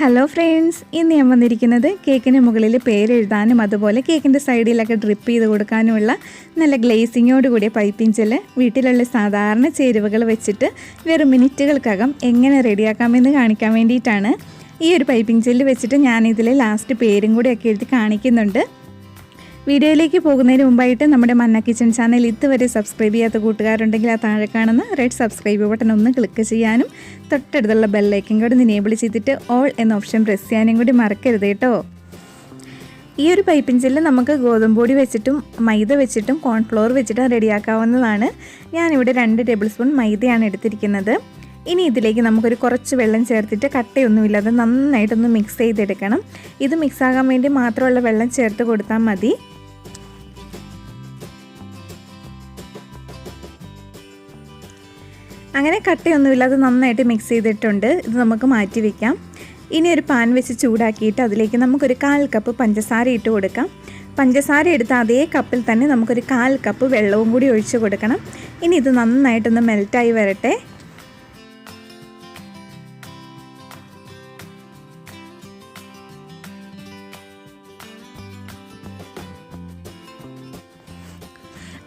Hello friends, ഇന്ന് ഞാൻ വന്നിരിക്കുന്നത് കേക്കിന് മുകളിൽ പേരെഴുതാനും അതുപോലെ കേക്കിൻ്റെ സൈഡിലൊക്കെ ഡ്രിപ്പ് ചെയ്ത് കൊടുക്കാനുമുള്ള നല്ല ഗ്ലേസിങ്ങോട് കൂടിയ പൈപ്പിംഗ് ജെല്ല് വീട്ടിലുള്ള സാധാരണ ചേരുവകൾ വെച്ചിട്ട് വെറും മിനിറ്റുകൾക്കകം എങ്ങനെ റെഡിയാക്കാമെന്ന് കാണിക്കാൻ വേണ്ടിയിട്ടാണ്. ഈ ഒരു പൈപ്പിംഗ് ജെല്ല് വെച്ചിട്ട് ഞാനിതിൽ ലാസ്റ്റ് പേരും കൂടിയൊക്കെ എഴുതി കാണിക്കുന്നുണ്ട്. വീഡിയോയിലേക്ക് പോകുന്നതിന് മുമ്പായിട്ട് നമ്മുടെ മന്ന കിച്ചൺ ചാനൽ ഇതുവരെ സബ്സ്ക്രൈബ് ചെയ്യാത്ത കൂട്ടുകാരുണ്ടെങ്കിൽ ആ താഴെ കാണുന്ന റെഡ് സബ്സ്ക്രൈബ് ബട്ടൺ ഒന്ന് ക്ലിക്ക് ചെയ്യാനും തൊട്ടടുത്തുള്ള ബെല്ലൈക്കൻ കൂടി എനേബിൾ ചെയ്തിട്ട് ഓൾ എന്ന ഓപ്ഷൻ പ്രസ് ചെയ്യാനും കൂടി മറക്കരുത് കേട്ടോ. ഈ ഒരു പൈപ്പിംഗ് ജെല്ല് നമുക്ക് ഗോതമ്പ് പൊടി വെച്ചിട്ടും മൈദ വെച്ചിട്ടും കോൺഫ്ലോർ വെച്ചിട്ടും റെഡിയാക്കാവുന്നതാണ്. ഞാനിവിടെ 2 ടേബിൾ സ്പൂൺ മൈദയാണ് എടുത്തിരിക്കുന്നത്. ഇനി ഇതിലേക്ക് നമുക്കൊരു കുറച്ച് വെള്ളം ചേർത്തിട്ട് കട്ടയൊന്നുമില്ലാതെ നന്നായിട്ടൊന്ന് മിക്സ് ചെയ്തെടുക്കണം. ഇത് മിക്സാകാൻ വേണ്ടി മാത്രമുള്ള വെള്ളം ചേർത്ത് കൊടുത്താൽ മതി. അങ്ങനെ കട്ടയൊന്നുമില്ലാതെ നന്നായിട്ട് മിക്സ് ചെയ്തിട്ടുണ്ട്. ഇത് നമുക്ക് മാറ്റി വയ്ക്കാം. ഇനി ഒരു പാൻ വെച്ച് ചൂടാക്കിയിട്ട് അതിലേക്ക് നമുക്കൊരു 1/4 കപ്പ് പഞ്ചസാര ഇട്ട് കൊടുക്കാം. പഞ്ചസാര എടുത്ത അതേ കപ്പിൽ തന്നെ നമുക്കൊരു 1/4 കപ്പ് വെള്ളവും കൂടി ഒഴിച്ച് കൊടുക്കണം. ഇനി ഇത് നന്നായിട്ടൊന്ന് മെൽറ്റായി വരട്ടെ.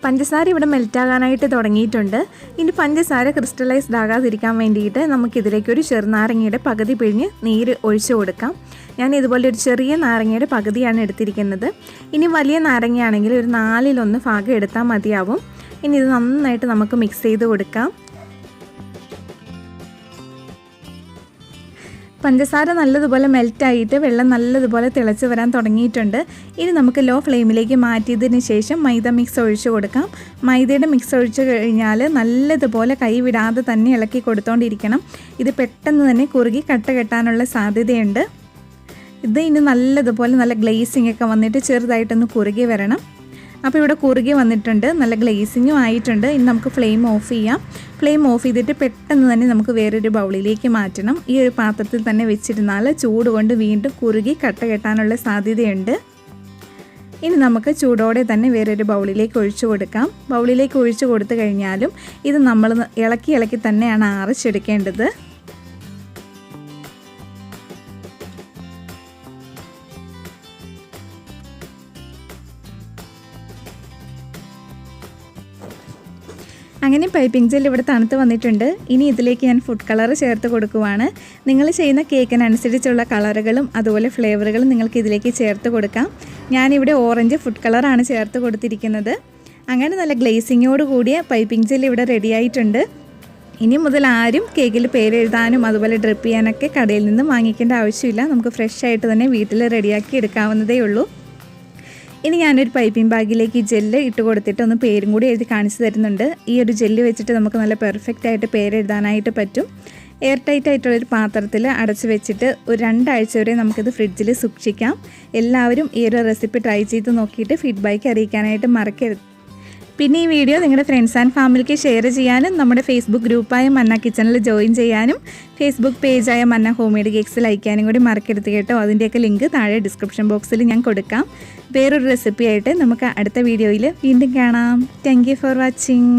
പഞ്ചസാര ഇവിടെ മെൽറ്റാകാനായിട്ട് തുടങ്ങിയിട്ടുണ്ട്. ഇനി പഞ്ചസാര ക്രിസ്റ്റലൈസ്ഡ് ആകാതിരിക്കാൻ വേണ്ടിയിട്ട് നമുക്കിതിലേക്ക് ഒരു ചെറുനാരങ്ങയുടെ പകുതി പിഴിഞ്ഞ് നീര് ഒഴിച്ചു കൊടുക്കാം. ഞാൻ ഇതുപോലെ ഒരു ചെറിയ നാരങ്ങയുടെ പകുതിയാണ് എടുത്തിരിക്കുന്നത്. ഇനി വലിയ നാരങ്ങയാണെങ്കിൽ ഒരു 4/1 ഭാഗം എടുത്താൽ മതിയാവും. ഇനി ഇത് നന്നായിട്ട് നമുക്ക് മിക്സ് ചെയ്ത് കൊടുക്കാം. പഞ്ചസാര നല്ലതുപോലെ മെൽറ്റായിട്ട് വെള്ളം നല്ലതുപോലെ തിളച്ച് വരാൻ തുടങ്ങിയിട്ടുണ്ട്. ഇനി നമുക്ക് ലോ ഫ്ലെയിമിലേക്ക് മാറ്റിയതിന് ശേഷം മൈദ മിക്സ് ഒഴിച്ച് കൊടുക്കാം. മൈദയുടെ മിക്സ് ഒഴിച്ച് കഴിഞ്ഞാൽ നല്ലതുപോലെ കൈ വിടാതെ തന്നെ ഇളക്കി കൊടുത്തോണ്ടിരിക്കണം. ഇത് പെട്ടെന്ന് തന്നെ കുറുകി കട്ട കെട്ടാനുള്ള സാധ്യതയുണ്ട്. ഇത് ഇനി നല്ലതുപോലെ നല്ല ഗ്ലേസിംഗ് ഒക്കെ വന്നിട്ട് ചെറുതായിട്ടൊന്ന് കുറുകി വരണം. അപ്പോൾ ഇവിടെ കുറുകി വന്നിട്ടുണ്ട്, നല്ല ഗ്ലേസിങ്ങും ആയിട്ടുണ്ട്. ഇനി നമുക്ക് ഫ്ലെയിം ഓഫ് ചെയ്യാം. ഫ്ലെയിം ഓഫ് ചെയ്തിട്ട് പെട്ടെന്ന് തന്നെ നമുക്ക് വേറൊരു ബൗളിലേക്ക് മാറ്റണം. ഈ ഒരു പാത്രത്തിൽ തന്നെ വെച്ചിരുന്നാൽ ചൂട് കൊണ്ട് വീണ്ടും കുറുകി കട്ട കെട്ടാനുള്ള സാധ്യതയുണ്ട്. ഇനി നമുക്ക് ചൂടോടെ തന്നെ വേറൊരു ബൗളിലേക്ക് ഒഴിച്ചു കൊടുക്കാം. ബൗളിലേക്ക് ഒഴിച്ചു കൊടുത്തു കഴിഞ്ഞാലും ഇത് നമ്മൾ ഇളക്കി തന്നെയാണ് അരച്ചെടുക്കേണ്ടത്. അങ്ങനെ പൈപ്പിംഗ് ജെൽ ഇവിടെ തണുത്ത് വന്നിട്ടുണ്ട്. ഇനി ഇതിലേക്ക് ഞാൻ ഫുഡ് കളർ ചേർത്ത് കൊടുക്കുവാണ്. നിങ്ങൾ ചെയ്യുന്ന കേക്കിനനുസരിച്ചുള്ള കളറുകളും അതുപോലെ ഫ്ലേവറുകളും നിങ്ങൾക്ക് ഇതിലേക്ക് ചേർത്ത് കൊടുക്കാം. ഞാനിവിടെ ഓറഞ്ച് ഫുഡ് കളറാണ് ചേർത്ത് കൊടുത്തിരിക്കുന്നത്. അങ്ങനെ നല്ല ഗ്ലേസിങ്ങോട് കൂടിയ പൈപ്പിംഗ് ജെൽ ഇവിടെ റെഡി ആയിട്ടുണ്ട്. ഇനി മുതൽ ആരും കേക്കിൽ പേരെഴുതാനും അതുപോലെ ഡ്രിപ്പ് ചെയ്യാനൊക്കെ കടയിൽ നിന്ന് വാങ്ങിക്കേണ്ട ആവശ്യമില്ല. നമുക്ക് ഫ്രഷ് ആയിട്ട് തന്നെ വീട്ടിൽ റെഡിയാക്കി എടുക്കാവുന്നതേ ഉള്ളൂ. ഇനി ഞാനൊരു പൈപ്പിംഗ് ബാഗിലേക്ക് ഈ ജെല്ല് ഇട്ട് കൊടുത്തിട്ട് ഒന്ന് പേരും കൂടി എഴുതി കാണിച്ചു തരുന്നുണ്ട്. ഈ ഒരു ജെല്ല് വെച്ചിട്ട് നമുക്ക് നല്ല പെർഫെക്റ്റ് ആയിട്ട് പേരെഴുതാനായിട്ട് പറ്റും. എയർ ടൈറ്റ് ആയിട്ടുള്ളൊരു പാത്രത്തിൽ അടച്ച് വെച്ചിട്ട് ഒരു 2 ആഴ്ച വരെ നമുക്കിത് ഫ്രിഡ്ജിൽ സൂക്ഷിക്കാം. എല്ലാവരും ഈ ഒരു റെസിപ്പി ട്രൈ ചെയ്ത് നോക്കിയിട്ട് ഫീഡ്ബാക്ക് അറിയിക്കാനായിട്ട് മറക്കരുത്. പിന്നെ ഈ വീഡിയോ നിങ്ങളുടെ ഫ്രണ്ട്സ് ആൻഡ് ഫാമിലിക്ക് ഷെയർ ചെയ്യാനും നമ്മുടെ ഫേസ്ബുക്ക് ഗ്രൂപ്പായ മന്ന കിച്ചണിൽ ജോയിൻ ചെയ്യാനും ഫേസ്ബുക്ക് പേജായ മന്ന ഹോം മെയ്ഡ് കേക്ക്സ് ലൈക്ക് ചെയ്യാനും കൂടി മറക്കരുത് കേട്ടോ. അതിൻ്റെയൊക്കെ ലിങ്ക് താഴെ ഡിസ്ക്രിപ്ഷൻ ബോക്സിൽ ഞാൻ കൊടുക്കാം. വേറൊരു റെസിപ്പി ആയിട്ട് നമുക്ക് അടുത്ത വീഡിയോയിൽ വീണ്ടും കാണാം. Thank you for watching.